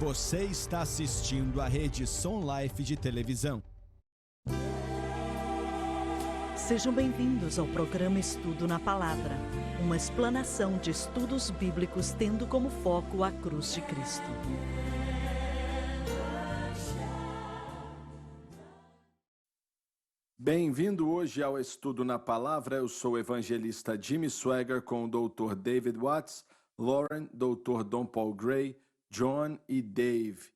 Você está assistindo à rede Som Life de televisão. Sejam bem-vindos ao programa Estudo na Palavra, uma explanação de estudos bíblicos tendo como foco a cruz de Cristo. Bem-vindo hoje ao Estudo na Palavra. Eu sou o evangelista Jimmy Swaggart com o Dr. David Watts, Lauren, Dr. Don Paul Gray, John e Dave.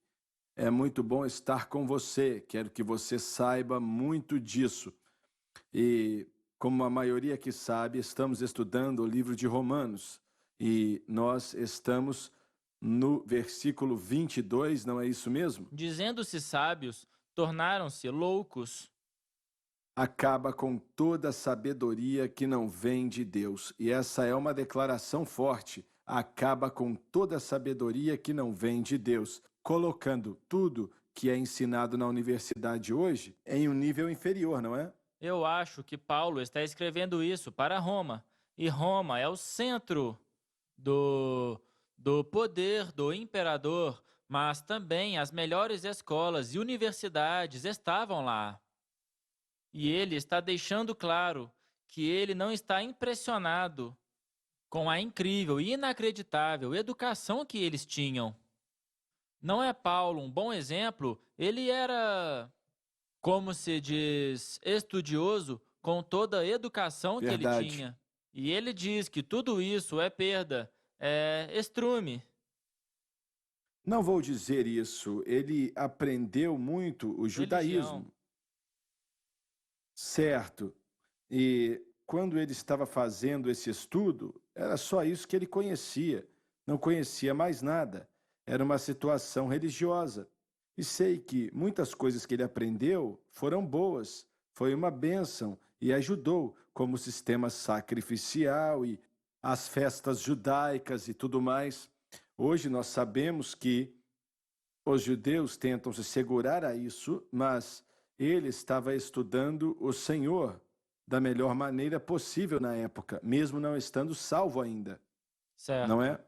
É muito bom estar com você. Quero que você saiba muito disso. E, como a maioria aqui sabe, estamos estudando o livro de Romanos. E nós estamos no versículo 22, não é isso mesmo? Dizendo-se sábios, tornaram-se loucos. Acaba com toda sabedoria que não vem de Deus. E essa é uma declaração forte. Acaba com toda sabedoria que não vem de Deus, colocando tudo que é ensinado na universidade hoje em um nível inferior, não é? Eu acho que Paulo está escrevendo isso para Roma. E Roma é o centro do poder do imperador, mas também as melhores escolas e universidades estavam lá. E ele está deixando claro que ele não está impressionado com a incrível e inacreditável educação que eles tinham. Não é Paulo um bom exemplo? Ele era, como se diz, estudioso com toda a educação que ele tinha. E ele diz que tudo isso é perda, é estrume. Não vou dizer isso. Ele aprendeu muito o judaísmo. Religião. Certo. E quando ele estava fazendo esse estudo, era só isso que ele conhecia. Não conhecia mais nada. Era uma situação religiosa. E sei que muitas coisas que ele aprendeu foram boas. Foi uma bênção e ajudou, como o sistema sacrificial e as festas judaicas e tudo mais. Hoje nós sabemos que os judeus tentam se segurar a isso, mas ele estava estudando o Senhor da melhor maneira possível na época, mesmo não estando salvo ainda. Certo. Não é?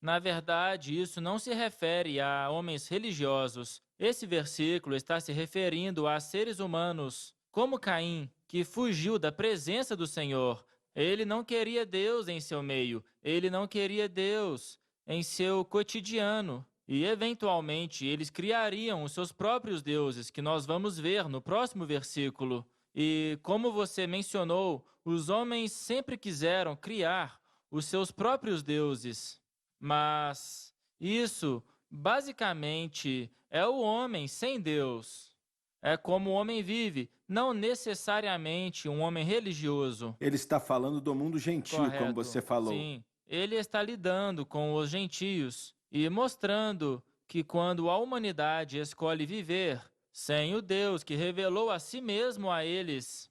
Na verdade, isso não se refere a homens religiosos. Esse versículo está se referindo a seres humanos, como Caim, que fugiu da presença do Senhor. Ele não queria Deus em seu meio, ele não queria Deus em seu cotidiano. E, eventualmente, eles criariam os seus próprios deuses, que nós vamos ver no próximo versículo. E, como você mencionou, os homens sempre quiseram criar os seus próprios deuses. Mas isso, basicamente, é o homem sem Deus. É como o homem vive, não necessariamente um homem religioso. Ele está falando do mundo gentil, Correto. como você falou. Sim, ele está lidando com os gentios e mostrando que quando a humanidade escolhe viver sem o Deus que revelou a si mesmo a eles,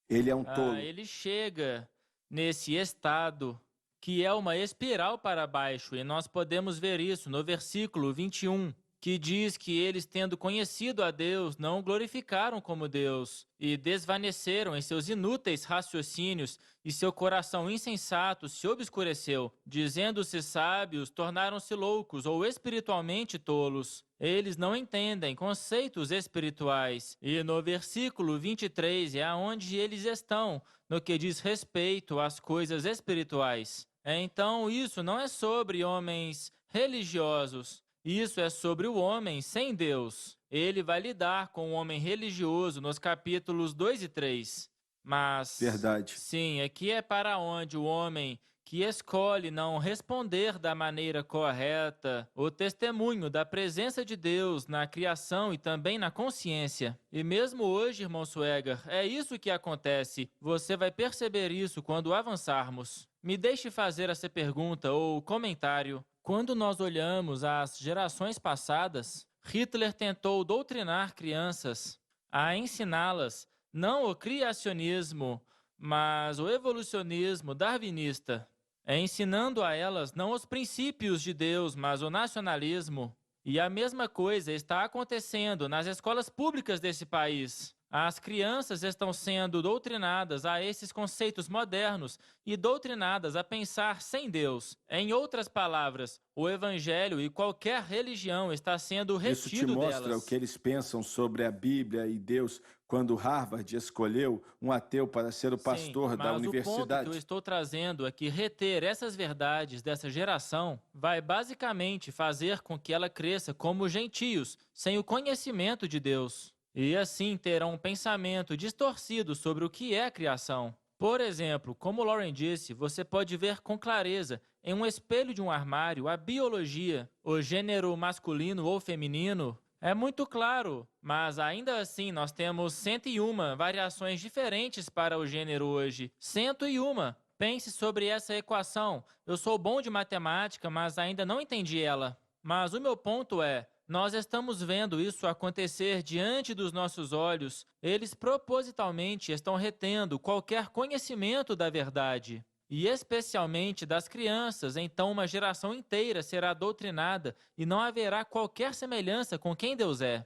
Ele é um tolo. ele chega nesse estado que é uma espiral para baixo, e nós podemos ver isso no versículo 21, que diz que eles, tendo conhecido a Deus, não o glorificaram como Deus, e desvaneceram em seus inúteis raciocínios, e seu coração insensato se obscureceu. Dizendo-se sábios, tornaram-se loucos ou espiritualmente tolos. Eles não entendem conceitos espirituais. E no versículo 23 é aonde eles estão, no que diz respeito às coisas espirituais. Então, isso não é sobre homens religiosos. Isso é sobre o homem sem Deus. Ele vai lidar com o homem religioso nos capítulos 2 e 3. Mas, Verdade. sim, aqui é para onde o homem que escolhe não responder da maneira correta o testemunho da presença de Deus na criação e também na consciência. E mesmo hoje, irmão Swaggart, é isso que acontece. Você vai perceber isso quando avançarmos. Me deixe fazer essa pergunta ou comentário. Quando nós olhamos as gerações passadas, Hitler tentou doutrinar crianças a ensiná-las não o criacionismo, mas o evolucionismo darwinista, ensinando a elas não os princípios de Deus, mas o nacionalismo. E a mesma coisa está acontecendo nas escolas públicas desse país. As crianças estão sendo doutrinadas a esses conceitos modernos e doutrinadas a pensar sem Deus. Em outras palavras, o Evangelho e qualquer religião está sendo Isso te retido mostra o delas. que eles pensam sobre a Bíblia e Deus quando Harvard escolheu um ateu para ser o pastor Sim, da mas o ponto que eu universidade. estou trazendo é que reter essas verdades dessa geração vai basicamente fazer com que ela cresça como gentios, sem o conhecimento de Deus. E assim terão um pensamento distorcido sobre o que é a criação. Por exemplo, como Lauren disse, você pode ver com clareza, em um espelho de um armário, a biologia, o gênero masculino ou feminino. É muito claro, mas ainda assim nós temos 101 variações diferentes para o gênero hoje. 101! Pense sobre essa equação. Eu sou bom de matemática, mas ainda não entendi ela. Mas o meu ponto é, nós estamos vendo isso acontecer diante dos nossos olhos. Eles propositalmente estão retendo qualquer conhecimento da verdade. E especialmente das crianças, então uma geração inteira será doutrinada e não haverá qualquer semelhança com quem Deus é.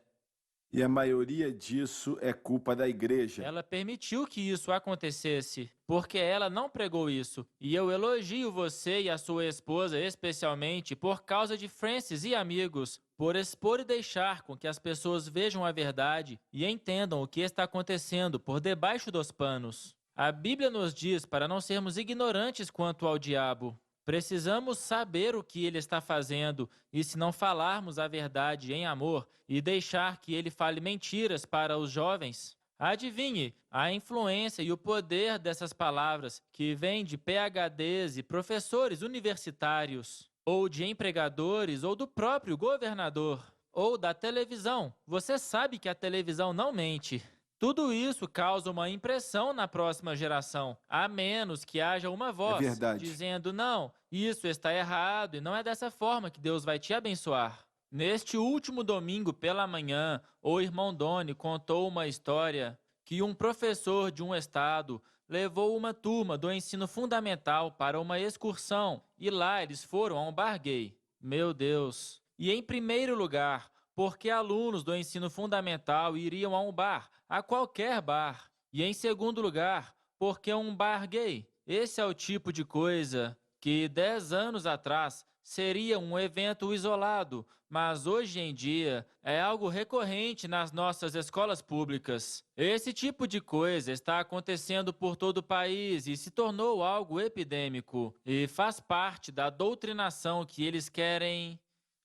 E a maioria disso é culpa da igreja. Ela permitiu que isso acontecesse, porque ela não pregou isso. E eu elogio você e a sua esposa, especialmente, por causa de Francis e amigos, por expor e deixar com que as pessoas vejam a verdade e entendam o que está acontecendo por debaixo dos panos. A Bíblia nos diz para não sermos ignorantes quanto ao diabo. Precisamos saber o que ele está fazendo, e se não falarmos a verdade em amor e deixar que ele fale mentiras para os jovens, adivinhe a influência e o poder dessas palavras que vêm de PhDs e professores universitários, ou de empregadores, ou do próprio governador, ou da televisão. Você sabe que a televisão não mente. Tudo isso causa uma impressão na próxima geração, a menos que haja uma voz dizendo, não, isso está errado e não é dessa forma que Deus vai te abençoar. Neste último domingo pela manhã, o irmão Doni contou uma história que um professor de um estado levou uma turma do ensino fundamental para uma excursão e lá eles foram a um bar gay. Meu Deus! E em primeiro lugar, porque alunos do ensino fundamental iriam a um bar, a qualquer bar. E em segundo lugar, porque um bar gay. Esse é o tipo de coisa que 10 anos atrás seria um evento isolado, mas hoje em dia é algo recorrente nas nossas escolas públicas. Esse tipo de coisa está acontecendo por todo o país e se tornou algo epidêmico e faz parte da doutrinação que eles querem.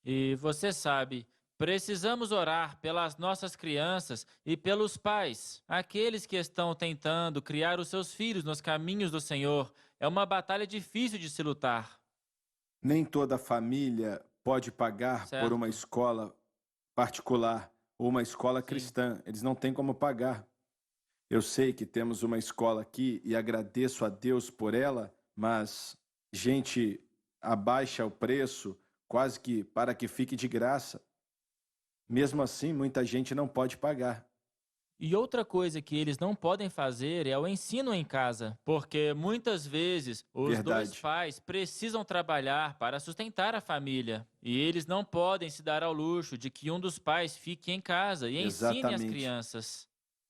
E você sabe, precisamos orar pelas nossas crianças e pelos pais, aqueles que estão tentando criar os seus filhos nos caminhos do Senhor. É uma batalha difícil de se lutar. Nem toda família pode pagar por uma escola particular ou uma escola cristã. Eles não têm como pagar. Eu sei que temos uma escola aqui e agradeço a Deus por ela, mas gente abaixa o preço quase que para que fique de graça. Mesmo assim, muita gente não pode pagar. E outra coisa que eles não podem fazer é o ensino em casa, porque muitas vezes os dois pais precisam trabalhar para sustentar a família. E eles não podem se dar ao luxo de que um dos pais fique em casa e ensine as crianças.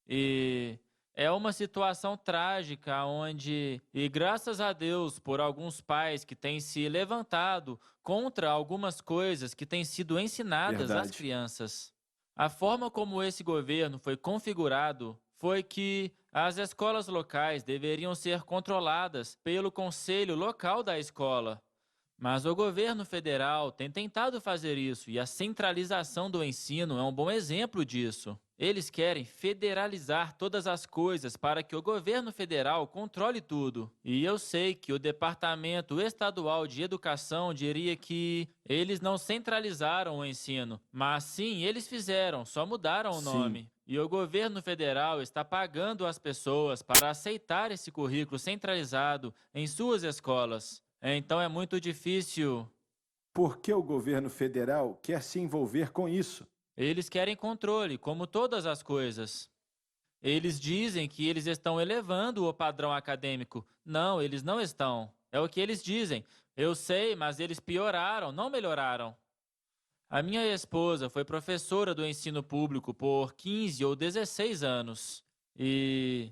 E é uma situação trágica onde, e graças a Deus por alguns pais que têm se levantado contra algumas coisas que têm sido ensinadas às crianças. A forma como esse governo foi configurado foi que as escolas locais deveriam ser controladas pelo conselho local da escola. Mas o governo federal tem tentado fazer isso e a centralização do ensino é um bom exemplo disso. Eles querem federalizar todas as coisas para que o governo federal controle tudo. E eu sei que o Departamento Estadual de Educação diria que eles não centralizaram o ensino, mas sim, eles fizeram, só mudaram o nome. E o governo federal está pagando as pessoas para aceitar esse currículo centralizado em suas escolas. Então é muito difícil. Por que o governo federal quer se envolver com isso? Eles querem controle, como todas as coisas. Eles dizem que eles estão elevando o padrão acadêmico. Não, eles não estão. É o que eles dizem. Eu sei, mas eles pioraram, não melhoraram. A minha esposa foi professora do ensino público por 15 ou 16 anos. E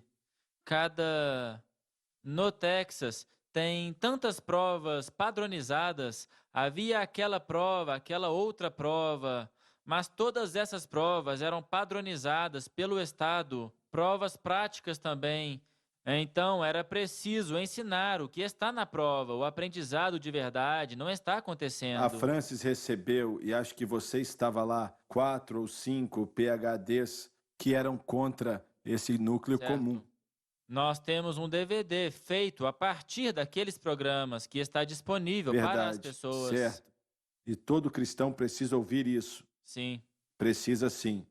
no Texas tem tantas provas padronizadas. Havia aquela prova, aquela outra prova, mas todas essas provas eram padronizadas pelo estado, provas práticas também. Então, era preciso ensinar o que está na prova. O aprendizado de verdade não está A acontecendo. Francis recebeu, e acho que você estava lá, 4 ou 5 PhDs que eram contra esse núcleo Certo. comum. Nós temos um DVD feito a partir daqueles programas que está disponível para as Verdade, pessoas. certo. E todo cristão precisa ouvir isso. Sim. Precisa sim.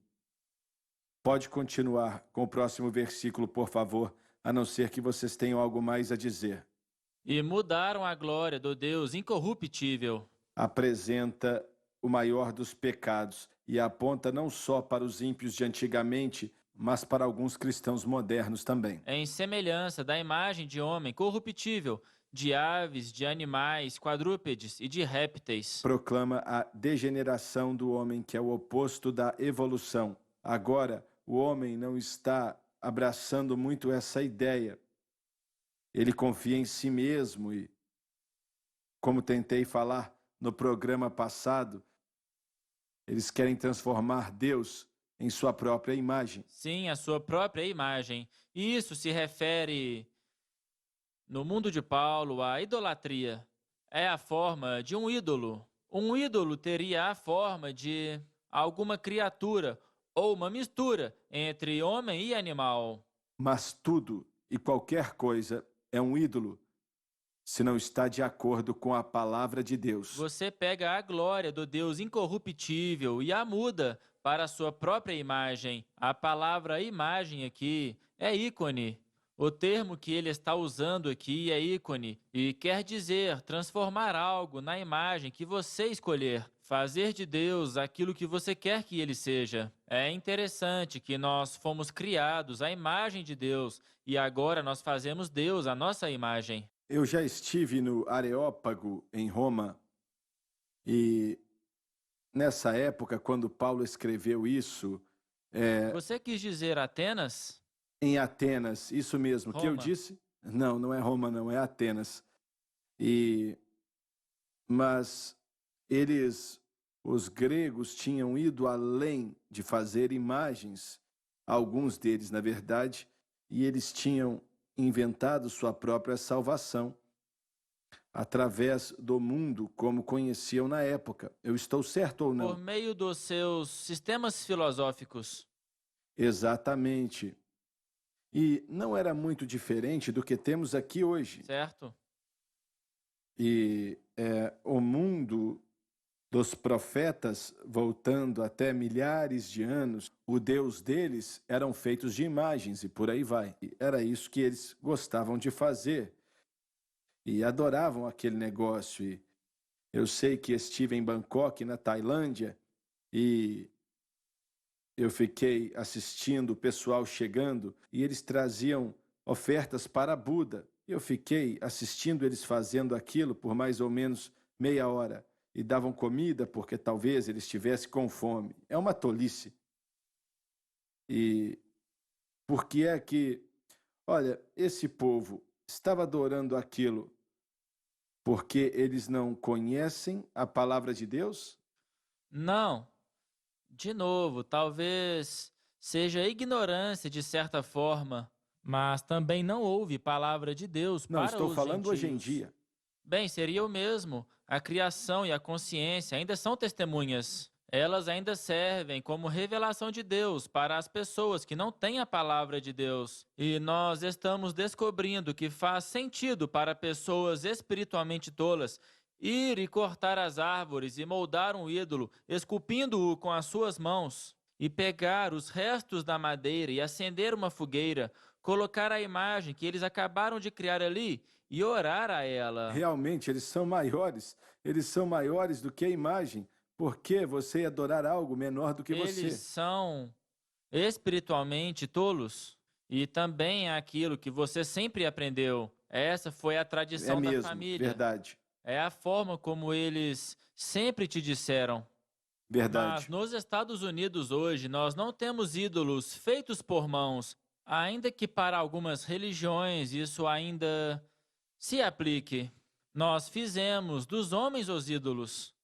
Pode continuar com o próximo versículo, por favor, a não ser que vocês tenham algo mais a dizer. E mudaram a glória do Deus incorruptível. Apresenta o maior dos pecados e aponta não só para os ímpios de antigamente, mas para alguns cristãos modernos também. Em semelhança da imagem de homem corruptível, de aves, de animais, quadrúpedes e de répteis. Proclama a degeneração do homem, que é o oposto da evolução. Agora, o homem não está abraçando muito essa ideia. Ele confia em si mesmo e, como tentei falar no programa passado, eles querem transformar Deus em sua própria imagem. Sim, a sua própria imagem. E isso se refere, no mundo de Paulo, à idolatria. É a forma de um ídolo. Um ídolo teria a forma de alguma criatura ou uma mistura entre homem e animal. Mas tudo e qualquer coisa é um ídolo se não está de acordo com a palavra de Deus. Você pega a glória do Deus incorruptível e a muda para a sua própria imagem. A palavra imagem aqui é ícone. O termo que ele está usando aqui é ícone e quer dizer transformar algo na imagem que você escolher. Fazer de Deus aquilo que você quer que ele seja. É interessante que nós fomos criados à imagem de Deus e agora nós fazemos Deus à nossa imagem. Eu já estive no Areópago, em Roma, e nessa época, quando Paulo escreveu isso, Você quis dizer Atenas? em Atenas, isso mesmo, que eu Roma. disse? Não, não é Roma, não, é Atenas. Mas os gregos, tinham ido além de fazer imagens, alguns deles, na verdade, e eles tinham inventado sua própria salvação através do mundo como conheciam na época. Eu estou certo ou não? Por meio dos seus sistemas filosóficos. Exatamente. E não era muito diferente do que temos aqui hoje. Certo? E o mundo dos profetas, voltando até milhares de anos, o Deus deles eram feitos de imagens e por aí vai. E era isso que eles gostavam de fazer e adoravam aquele negócio. E eu sei que estive em Bangkok, na Tailândia, e eu fiquei assistindo o pessoal chegando e eles traziam ofertas para Buda. Eu fiquei assistindo eles fazendo aquilo por mais ou menos meia hora e davam comida porque talvez eles estivessem com fome. É uma tolice. E por que é que, olha, esse povo estava adorando aquilo porque eles não conhecem a palavra de Deus? Não. De novo, talvez seja ignorância de certa forma, mas também não houve palavra de Deus Não, para estou os falando hoje em gentios. dia. Bem, seria o mesmo. A criação e a consciência ainda são testemunhas. Elas ainda servem como revelação de Deus para as pessoas que não têm a palavra de Deus. E nós estamos descobrindo que faz sentido para pessoas espiritualmente tolas ir e cortar as árvores e moldar um ídolo, esculpindo-o com as suas mãos, e pegar os restos da madeira e acender uma fogueira, colocar a imagem que eles acabaram de criar ali e orar a ela. Realmente, eles são maiores do que a imagem. Por que você ia adorar algo menor do que você? Eles são espiritualmente tolos e também é aquilo que você sempre aprendeu. Essa foi a tradição da mesmo, família. verdade. É a forma como eles sempre te disseram. Mas Verdade. nos Estados Unidos hoje, nós não temos ídolos feitos por mãos, ainda que para algumas religiões isso ainda se aplique. Nós fizemos dos homens os ídolos.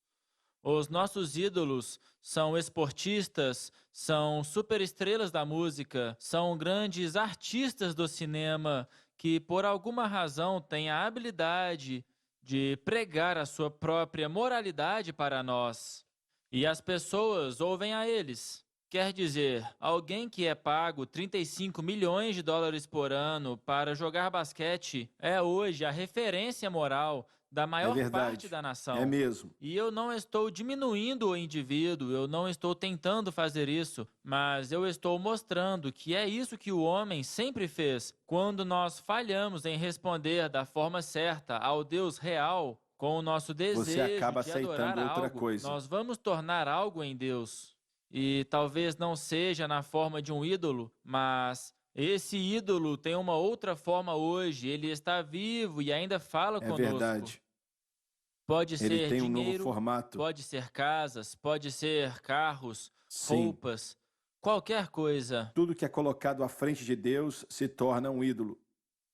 Os nossos ídolos são esportistas, são superestrelas da música, são grandes artistas do cinema que, por alguma razão, têm a habilidade de pregar a sua própria moralidade para nós. E as pessoas ouvem a eles. Quer dizer, alguém que é pago 35 milhões de dólares por ano para jogar basquete é hoje a referência moral da É maior parte verdade. da É nação. mesmo. E eu não estou diminuindo o indivíduo, eu não estou tentando fazer isso, mas eu estou mostrando que é isso que o homem sempre fez. Quando nós falhamos em responder da forma certa ao Deus real, com o nosso Você desejo acaba de adorar aceitando outra algo, coisa. nós vamos tornar algo em Deus. E talvez não seja na forma de um ídolo, mas esse ídolo tem uma outra forma hoje. Ele está vivo e ainda fala É conosco. verdade. Pode Ele ser tem um novo dinheiro, formato. pode ser casas, pode ser carros, Sim. roupas, qualquer coisa. Tudo que é colocado à frente de Deus se torna um ídolo.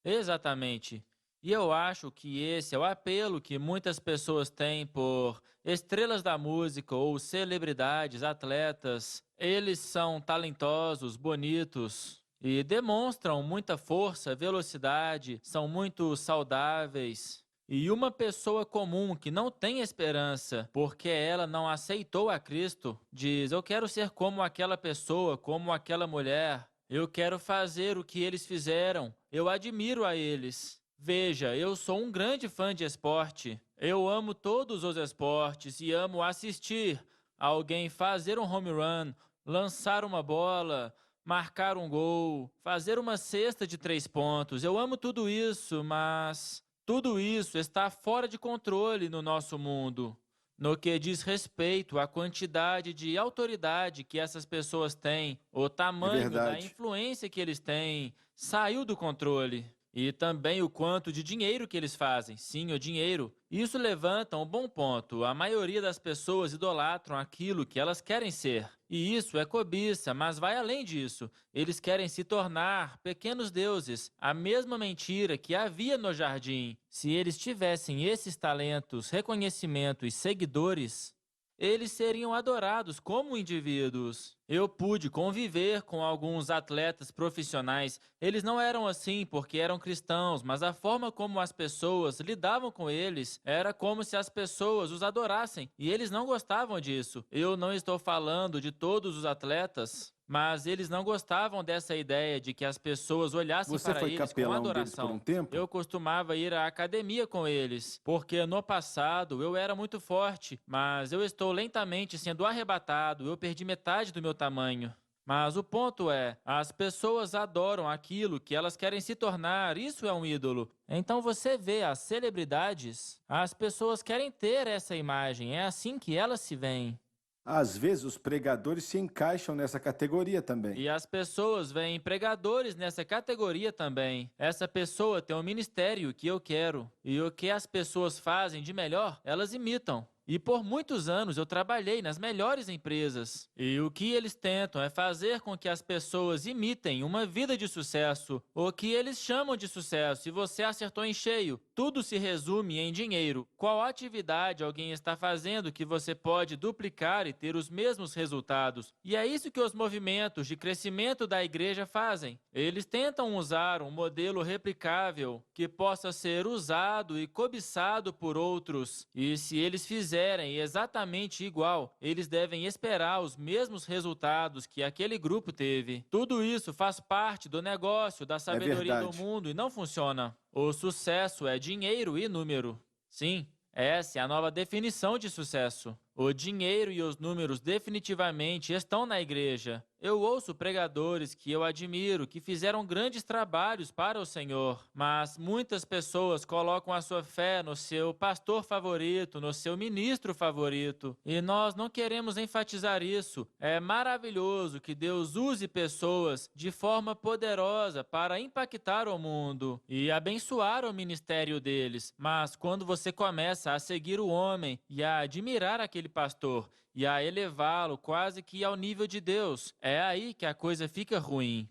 Exatamente. E eu acho que esse é o apelo que muitas pessoas têm por estrelas da música ou celebridades, atletas. Eles são talentosos, bonitos e demonstram muita força, velocidade, são muito saudáveis. E uma pessoa comum que não tem esperança porque ela não aceitou a Cristo diz: eu quero ser como aquela pessoa, como aquela mulher. Eu quero fazer o que eles fizeram. Eu admiro a eles. Veja, eu sou um grande fã de esporte. Eu amo todos os esportes e amo assistir alguém fazer um home run, lançar uma bola, marcar um gol, fazer uma cesta de 3 pontos. Eu amo tudo isso, mas tudo isso está fora de controle no nosso mundo. No que diz respeito à quantidade de autoridade que essas pessoas têm, o É tamanho da verdade. influência que eles têm, saiu do controle. E também o quanto de dinheiro que eles fazem. Sim, o dinheiro. Isso levanta um bom ponto. A maioria das pessoas idolatram aquilo que elas querem ser. E isso é cobiça, mas vai além disso. Eles querem se tornar pequenos deuses. A mesma mentira que havia no jardim. Se eles tivessem esses talentos, reconhecimento e seguidores, eles seriam adorados como indivíduos. Eu pude conviver com alguns atletas profissionais. Eles não eram assim porque eram cristãos, mas a forma como as pessoas lidavam com eles era como se as pessoas os adorassem, e eles não gostavam disso. Eu não estou falando de todos os atletas, mas eles não gostavam dessa ideia de que as pessoas olhassem Você para foi eles com capelão deles por um adoração. tempo? Eu costumava ir à academia com eles, porque no passado eu era muito forte, mas eu estou lentamente sendo arrebatado, eu perdi metade do meu tamanho. Mas o ponto é, as pessoas adoram aquilo que elas querem se tornar, isso é um ídolo. Então você vê as celebridades, as pessoas querem ter essa imagem, é assim que elas se veem. Às vezes os pregadores se encaixam nessa categoria também. E as pessoas veem pregadores nessa categoria também. Essa pessoa tem um ministério que eu quero. E o que as pessoas fazem de melhor, elas imitam. E por muitos anos eu trabalhei nas melhores empresas. E o que eles tentam é fazer com que as pessoas imitem uma vida de sucesso, o que eles chamam de sucesso, e você acertou em cheio. Tudo se resume em dinheiro. Qual atividade alguém está fazendo que você pode duplicar e ter os mesmos resultados? E é isso que os movimentos de crescimento da igreja fazem. Eles tentam usar um modelo replicável que possa ser usado e cobiçado por outros. E se eles fizerem exatamente igual, eles devem esperar os mesmos resultados que aquele grupo teve. Tudo isso faz parte do negócio da sabedoria do verdade. mundo e não funciona. O sucesso é dinheiro e número. Sim, essa é a nova definição de sucesso. O dinheiro e os números definitivamente estão na igreja. Eu ouço pregadores que eu admiro, que fizeram grandes trabalhos para o Senhor, mas muitas pessoas colocam a sua fé no seu pastor favorito, no seu ministro favorito, e nós não queremos enfatizar isso. É maravilhoso que Deus use pessoas de forma poderosa para impactar o mundo e abençoar o ministério deles, mas quando você começa a seguir o homem e a admirar aquele pastor, e a elevá-lo quase que ao nível de Deus. É aí que a coisa fica ruim.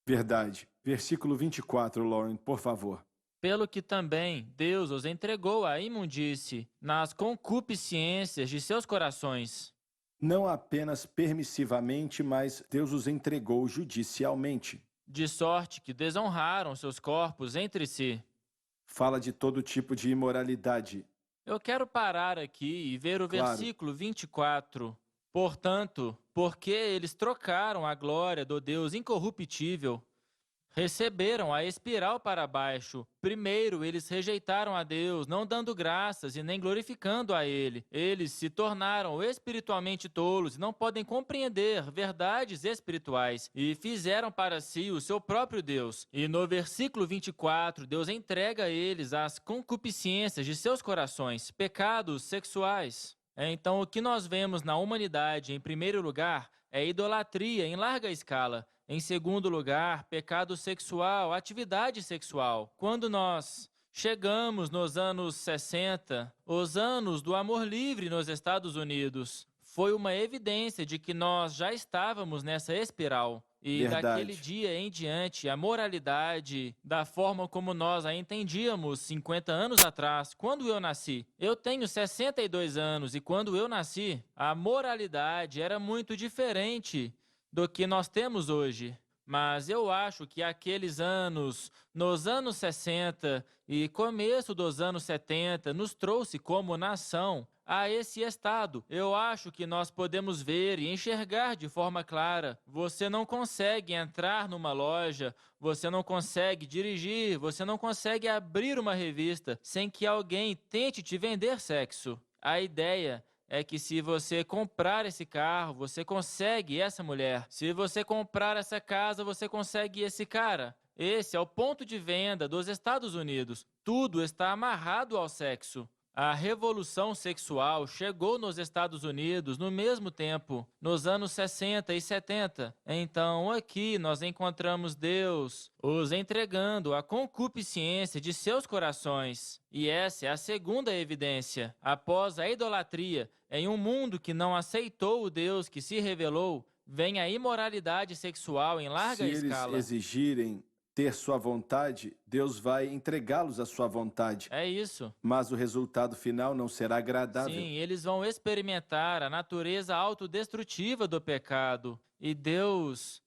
Verdade. Versículo 24, Lauren, por favor. Pelo que também Deus os entregou à imundície nas concupiscências de seus corações. Não apenas permissivamente, mas Deus os entregou judicialmente. De sorte que desonraram seus corpos entre si. Fala de todo tipo de imoralidade. Eu quero parar aqui e ver o versículo 24. Portanto, porque eles trocaram a glória do Deus incorruptível, receberam a espiral para baixo. Primeiro, eles rejeitaram a Deus, não dando graças e nem glorificando a Ele. Eles se tornaram espiritualmente tolos e não podem compreender verdades espirituais e fizeram para si o seu próprio Deus. E no versículo 24, Deus entrega a eles as concupiscências de seus corações, pecados sexuais. Então, o que nós vemos na humanidade, em primeiro lugar, é idolatria em larga escala. Em segundo lugar, pecado sexual, atividade sexual. Quando nós chegamos nos anos 60, os anos do amor livre nos Estados Unidos, foi uma evidência de que nós já estávamos nessa espiral. E daquele dia em diante, a moralidade, da forma como nós a entendíamos 50 anos atrás, quando eu nasci. Eu tenho 62 anos e quando eu nasci, a moralidade era muito diferente do que nós temos hoje. Mas eu acho que aqueles anos, nos anos 60 e começo dos anos 70, nos trouxe como nação a esse estado. Eu acho que nós podemos ver e enxergar de forma clara. Você não consegue entrar numa loja, você não consegue dirigir, você não consegue abrir uma revista sem que alguém tente te vender sexo. A ideia é que se você comprar esse carro, você consegue essa mulher. Se você comprar essa casa, você consegue esse cara. Esse é o ponto de venda dos Estados Unidos. Tudo está amarrado ao sexo. A revolução sexual chegou nos Estados Unidos no mesmo tempo, nos anos 60 e 70. Então, aqui nós encontramos Deus os entregando a concupiscência de seus corações. E essa é a segunda evidência. Após a idolatria, em um mundo que não aceitou o Deus que se revelou, vem a imoralidade sexual em larga escala. Se eles exigirem ter sua vontade, Deus vai entregá-los à sua vontade. É isso. Mas o resultado final não será agradável. Sim, eles vão experimentar a natureza autodestrutiva do pecado. E Deus...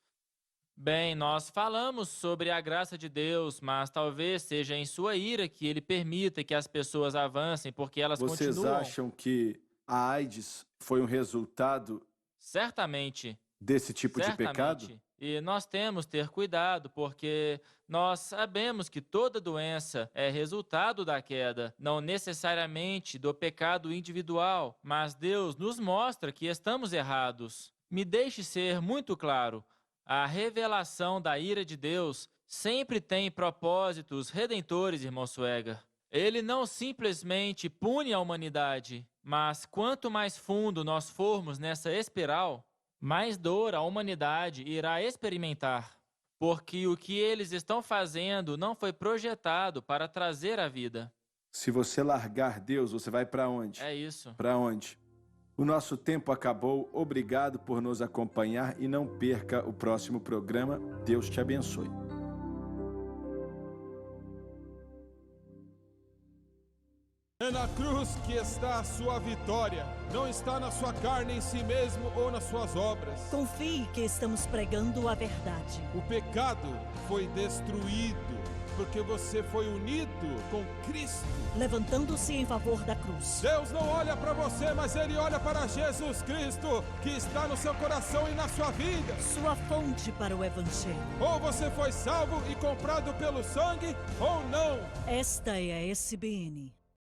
Bem, nós falamos sobre a graça de Deus, mas talvez seja em sua ira que Ele permita que as pessoas avancem, porque elas continuam... Vocês acham que a AIDS foi um resultado... Certamente. Desse tipo de pecado? E nós temos que ter cuidado, porque nós sabemos que toda doença é resultado da queda, não necessariamente do pecado individual, mas Deus nos mostra que estamos errados. Me deixe ser muito claro, a revelação da ira de Deus sempre tem propósitos redentores, irmão Swagger. Ele não simplesmente pune a humanidade, mas quanto mais fundo nós formos nessa espiral, mais dor a humanidade irá experimentar, porque o que eles estão fazendo não foi projetado para trazer a vida. Se você largar Deus, você vai para onde? É isso. Para onde? O nosso tempo acabou. Obrigado por nos acompanhar e não perca o próximo programa. Deus te abençoe. É na cruz que está a sua vitória. Não está na sua carne em si mesmo ou nas suas obras. Confie que estamos pregando a verdade. O pecado foi destruído porque você foi unido com Cristo. Levantando-se em favor da cruz. Deus não olha para você, mas Ele olha para Jesus Cristo, que está no seu coração e na sua vida. Sua fonte para o Evangelho. Ou você foi salvo e comprado pelo sangue, ou não. Esta é a SBN.